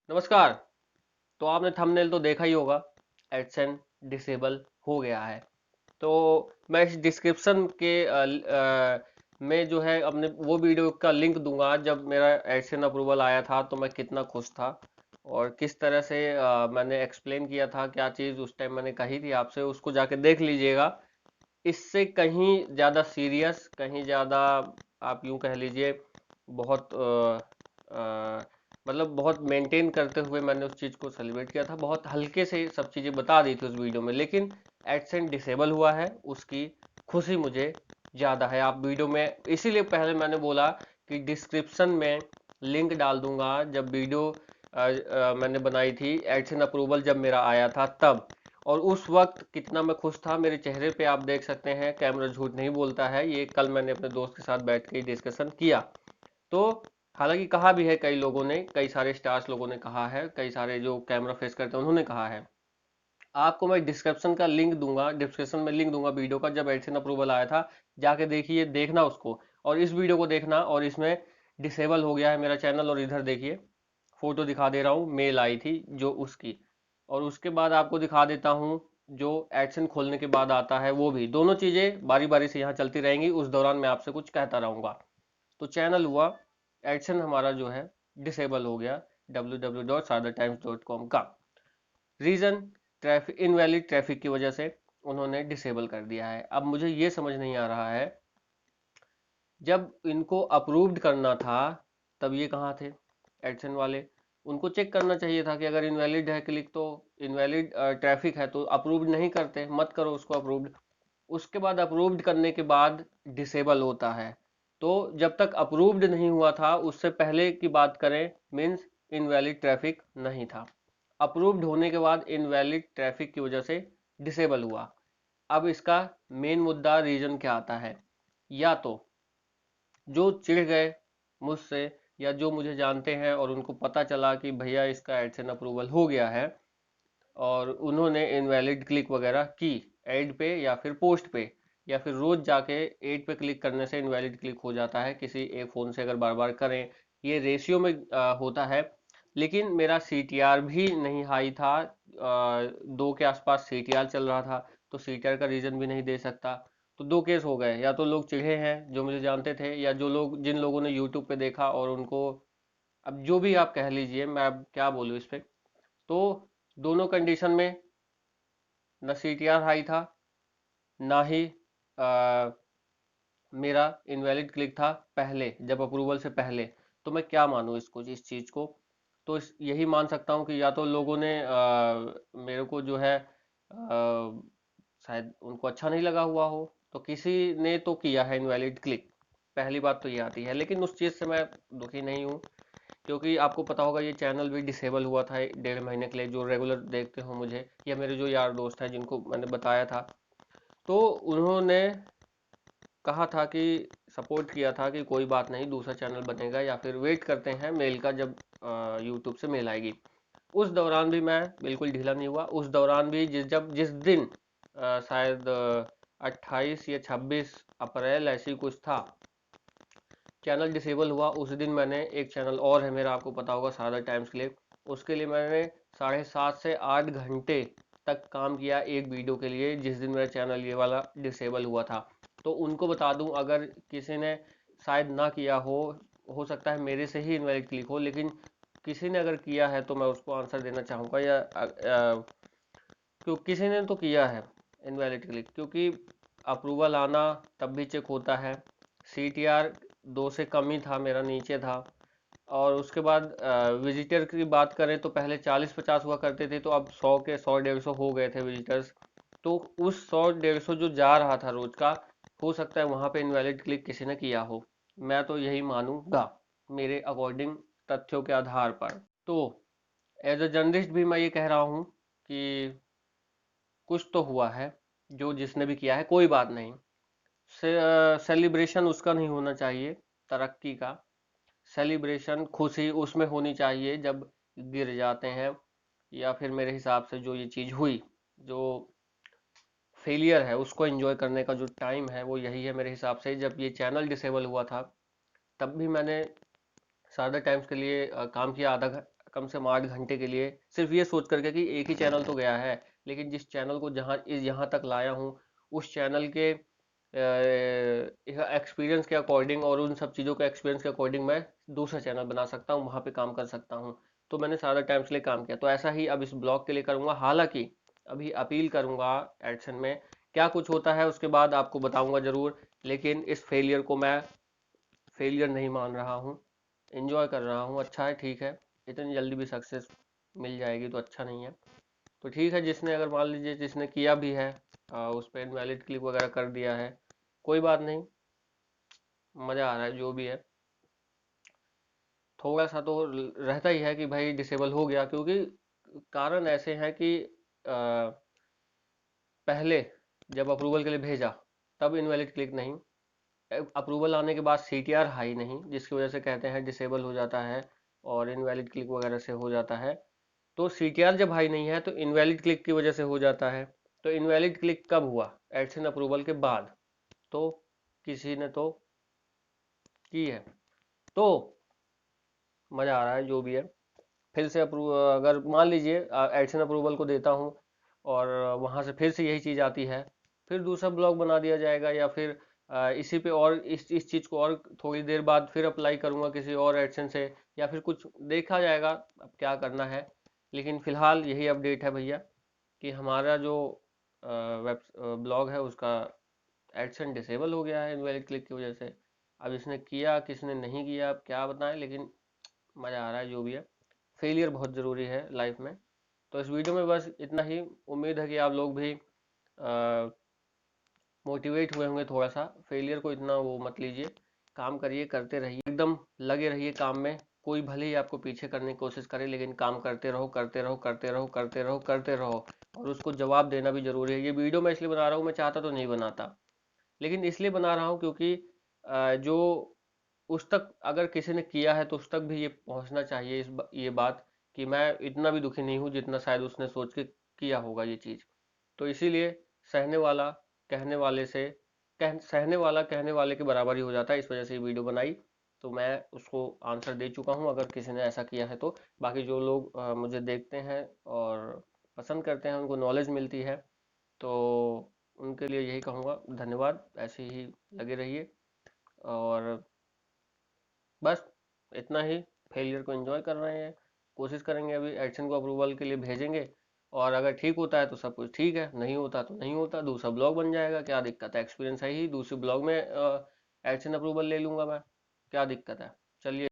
नमस्कार। तो आपने थंबनेल तो देखा ही होगा। एडसेंस डिसेबल हो गया है। तो मैं इस डिस्क्रिप्शन के में जो है अपने वो वीडियो का लिंक दूंगा। जब मेरा एडसेंस अप्रूवल आया था तो मैं कितना खुश था और किस तरह से मैंने एक्सप्लेन किया था, क्या चीज़ उस टाइम मैंने कही थी आपसे, उसको जाके देख लीजिएगा। इससे कहीं ज़्यादा सीरियस, कहीं ज़्यादा आप यूं कह लीजिए बहुत मतलब बहुत मेंटेन करते हुए मैंने उस चीज़ को सेलिब्रेट किया था। बहुत हल्के से सब चीज़ें बता दी थी उस वीडियो में, लेकिन एडसेंस डिसेबल हुआ है, उसकी खुशी मुझे ज़्यादा है। आप वीडियो में, इसीलिए पहले मैंने बोला कि डिस्क्रिप्शन में लिंक डाल दूंगा। जब वीडियो मैंने बनाई थी एडसेंस अप्रूवल जब मेरा आया था तब, और उस वक्त कितना मैं खुश था मेरे चेहरे पे आप देख सकते हैं। कैमरा झूठ नहीं बोलता है, ये कल मैंने अपने दोस्त के साथ बैठ के डिस्कशन किया। तो हालांकि कहा भी है कई लोगों ने, कई सारे स्टार्स लोगों ने कहा है, कई सारे जो कैमरा फेस करते हैं उन्होंने कहा है। आपको मैं डिस्क्रिप्शन का लिंक दूंगा, डिस्क्रिप्शन में लिंक दूंगा वीडियो का, जब एडसेंस अप्रूवल आया था। जाके देखिए, देखना उसको, और इस वीडियो को देखना। और इसमें डिसेबल हो गया है मेरा चैनल, और इधर देखिए फोटो दिखा दे रहा हूँ, मेल आई थी जो उसकी। और उसके बाद आपको दिखा देता हूँ जो एडसेंस खोलने के बाद आता है, वो भी। दोनों चीजें बारी बारी से यहाँ चलती रहेंगी, उस दौरान मैं आपसे कुछ कहता रहूंगा। तो चैनल हुआ, एडसेंस हमारा जो है डिसेबल हो गया www.sadattimes.com का। रीजन, ट्रैफिक, इनवैलिड ट्रैफिक की वजह से उन्होंने डिसेबल कर दिया है। अब मुझे ये समझ नहीं आ रहा है, जब इनको अप्रूव्ड करना था तब ये कहाँ थे एडसन वाले? उनको चेक करना चाहिए था कि अगर इनवैलिड है क्लिक, तो इनवैलिड ट्रैफिक है तो अप्रूव्ड नहीं करते, मत करो उसको अप्रूव्ड। उसके बाद अप्रूव्ड करने के बाद डिसेबल होता है। तो जब तक अप्रूव्ड नहीं हुआ था उससे पहले की बात करें, मीन्स इनवैलिड ट्रैफिक नहीं था। अप्रूव्ड होने के बाद इनवैलिड ट्रैफिक की वजह से डिसेबल हुआ। अब इसका मेन मुद्दा, रीजन क्या आता है? या तो जो चिढ़ गए मुझसे, या जो मुझे जानते हैं और उनको पता चला कि भैया इसका एडसेंस अप्रूवल हो गया है, और उन्होंने इनवैलिड क्लिक वगैरह की ऐड पे या फिर पोस्ट पे, या फिर रोज जाके ऐड पे क्लिक करने से इनवैलिड क्लिक हो जाता है किसी एक फ़ोन से अगर बार बार करें। ये रेशियो में होता है। लेकिन मेरा सीटीआर भी नहीं हाई था, 2 के आसपास सीटीआर चल रहा था, तो सीटीआर का रीज़न भी नहीं दे सकता। तो दो केस हो गए, या तो लोग चिढ़े हैं जो मुझे जानते थे, या जो लोग, जिन लोगों ने यूट्यूब पे देखा और उनको, अब जो भी आप कह लीजिए, मैं अब क्या बोलूँ इस पे। तो दोनों कंडीशन में न सीटीआर हाई था, ना ही आ, मेरा इनवैलिड क्लिक था पहले, जब अप्रूवल से पहले। तो मैं क्या मानूँ इसको, इस चीज़ को? तो यही मान सकता हूँ कि या तो लोगों ने मेरे को जो है शायद उनको अच्छा नहीं लगा हुआ हो, तो किसी ने तो किया है इनवैलिड क्लिक। पहली बात तो ये आती है, लेकिन उस चीज़ से मैं दुखी नहीं हूँ, क्योंकि आपको पता होगा ये चैनल भी डिसेबल हुआ था 1.5 महीने के लिए। जो रेगुलर देखते हो मुझे, या मेरे जो यार दोस्त हैं जिनको मैंने बताया था, तो उन्होंने कहा था कि सपोर्ट किया था कि कोई बात नहीं, दूसरा चैनल बनेगा, या फिर वेट करते हैं मेल का, जब यूट्यूब से मेल आएगी। उस दौरान भी मैं बिल्कुल ढीला नहीं हुआ। उस दौरान भी जिस दिन शायद 28 या 26 अप्रैल ऐसी कुछ था, चैनल डिसेबल हुआ, उस दिन मैंने, एक चैनल और है मेरा आपको पता होगा, सादा टाइम्स के लिए, उसके लिए मैंने 7.5 से 8 घंटे तक काम किया एक वीडियो के लिए, जिस दिन मेरा चैनल ये वाला डिसेबल हुआ था। तो उनको बता दूं, अगर किसी ने शायद ना किया हो सकता है मेरे से ही इनवैलिड क्लिक हो, लेकिन किसी ने अगर किया है तो मैं उसको आंसर देना चाहूँगा, या क्यों किसी ने तो किया है इनवैलिड क्लिक, क्योंकि अप्रूवल आना तब भी चेक होता है। सीटीआर 2 से कम ही था मेरा, नीचे था। और उसके बाद विजिटर की बात करें तो पहले 40-50 हुआ करते थे, तो अब 100 के 100-150 हो गए थे विजिटर्स। तो उस 100-150 जो जा रहा था रोज का, हो सकता है वहां पे इनवैलिड क्लिक किसी ने किया हो। मैं तो यही मानूंगा मेरे अकॉर्डिंग, तथ्यों के आधार पर। तो एज अ जर्नलिस्ट भी मैं ये कह रहा हूँ कि कुछ तो हुआ है, जो जिसने भी किया है कोई बात नहीं, सेलिब्रेशन उसका नहीं होना चाहिए, तरक्की का सेलिब्रेशन, खुशी उसमें होनी चाहिए जब गिर जाते हैं। या फिर मेरे हिसाब से जो ये चीज़ हुई, जो फेलियर है, उसको एंजॉय करने का जो टाइम है वो यही है मेरे हिसाब से। जब ये चैनल डिसेबल हुआ था तब भी मैंने सादा टाइम्स के लिए काम किया, कम से कम 8 घंटे के लिए, सिर्फ ये सोच करके कि एक ही चैनल तो गया है, लेकिन जिस चैनल को जहाँ यहाँ तक लाया हूँ उस चैनल के एक्सपीरियंस के अकॉर्डिंग और उन सब चीज़ों के एक्सपीरियंस के अकॉर्डिंग मैं दूसरा चैनल बना सकता हूँ, वहाँ पे काम कर सकता हूँ। तो मैंने सारा टाइम के लिए काम किया, तो ऐसा ही अब इस ब्लॉग के लिए करूँगा। हालांकि अभी अपील करूँगा एडसन में, क्या कुछ होता है उसके बाद आपको बताऊँगा ज़रूर, लेकिन इस फेलियर को मैं फेलियर नहीं मान रहा हूँ, एंजॉय कर रहा हूँ। अच्छा है, ठीक है, इतनी जल्दी भी सक्सेस मिल जाएगी तो अच्छा नहीं है। तो ठीक है, जिसने अगर मान लीजिए जिसने किया भी है उस पर इनवैलिड क्लिक वगैरह कर दिया है, कोई बात नहीं, मज़ा आ रहा है जो भी है। थोड़ा सा तो रहता ही है कि भाई डिसेबल हो गया, क्योंकि कारण ऐसे हैं कि पहले जब अप्रूवल के लिए भेजा तब इनवैलिड क्लिक नहीं, अप्रूवल आने के बाद सीटीआर हाई नहीं, जिसकी वजह से कहते हैं डिसेबल हो जाता है और इनवैलिड क्लिक वगैरह से हो जाता है। तो सीटीआर जब हाई नहीं है तो इनवैलिड क्लिक की वजह से हो जाता है। तो इनवैलिड क्लिक कब हुआ? एडसन अप्रूवल के बाद। तो किसी ने तो की है, तो मज़ा आ रहा है जो भी है। फिर से अप्रूव अगर मान लीजिए एडसन अप्रूवल को देता हूँ और वहाँ से फिर से यही चीज़ आती है, फिर दूसरा ब्लॉग बना दिया जाएगा, या फिर इसी पे और इस चीज़ को और थोड़ी देर बाद फिर अप्लाई करूँगा किसी और एडसन से, या फिर कुछ देखा जाएगा अब क्या करना है। लेकिन फिलहाल यही अपडेट है भैया कि हमारा जो वेब ब्लॉग है उसका एडसन डिसेबल हो गया है इनवैलिड क्लिक की वजह से। अब इसने किया किसने नहीं किया अब क्या बताएं, लेकिन मज़ा आ रहा है जो भी है। फेलियर बहुत ज़रूरी है लाइफ में। तो इस वीडियो में बस इतना ही। उम्मीद है कि आप लोग भी मोटिवेट हुए होंगे थोड़ा सा। फेलियर को इतना वो मत लीजिए, काम करिए, करते रहिए, एकदम लगे रहिए काम में। कोई भले ही आपको पीछे करने की कोशिश करे, लेकिन काम करते रहो, करते रहो, करते रहो, करते रहो, करते रहो। और उसको जवाब देना भी जरूरी है। ये वीडियो मैं इसलिए बना रहा हूँ, मैं चाहता तो नहीं बनाता, लेकिन इसलिए बना रहा हूँ क्योंकि जो उस तक अगर किसी ने किया है तो उस तक भी ये पहुंचना चाहिए, ये बात कि मैं इतना भी दुखी नहीं हूँ जितना शायद उसने सोच के किया होगा ये चीज़। तो इसीलिए सहने वाला कहने वाले से सहने वाला कहने वाले के बराबर ही हो जाता है, इस वजह से ये वीडियो बनाई। तो मैं उसको आंसर दे चुका हूँ अगर किसी ने ऐसा किया है तो। बाकी जो लोग मुझे देखते हैं और पसंद करते हैं, उनको नॉलेज मिलती है, तो उनके लिए यही कहूँगा, धन्यवाद, ऐसे ही लगे रहिए। और बस इतना ही। फेलियर को एंजॉय कर रहे हैं, कोशिश करेंगे, अभी एडसन को अप्रूवल के लिए भेजेंगे, और अगर ठीक होता है तो सब कुछ ठीक है, नहीं होता तो नहीं होता, दूसरा ब्लॉग बन जाएगा, क्या दिक्कत है, एक्सपीरियंस है ही, दूसरे ब्लॉग में एडसन अप्रूवल ले लूंगा मैं, क्या दिक्कत है। चलिए।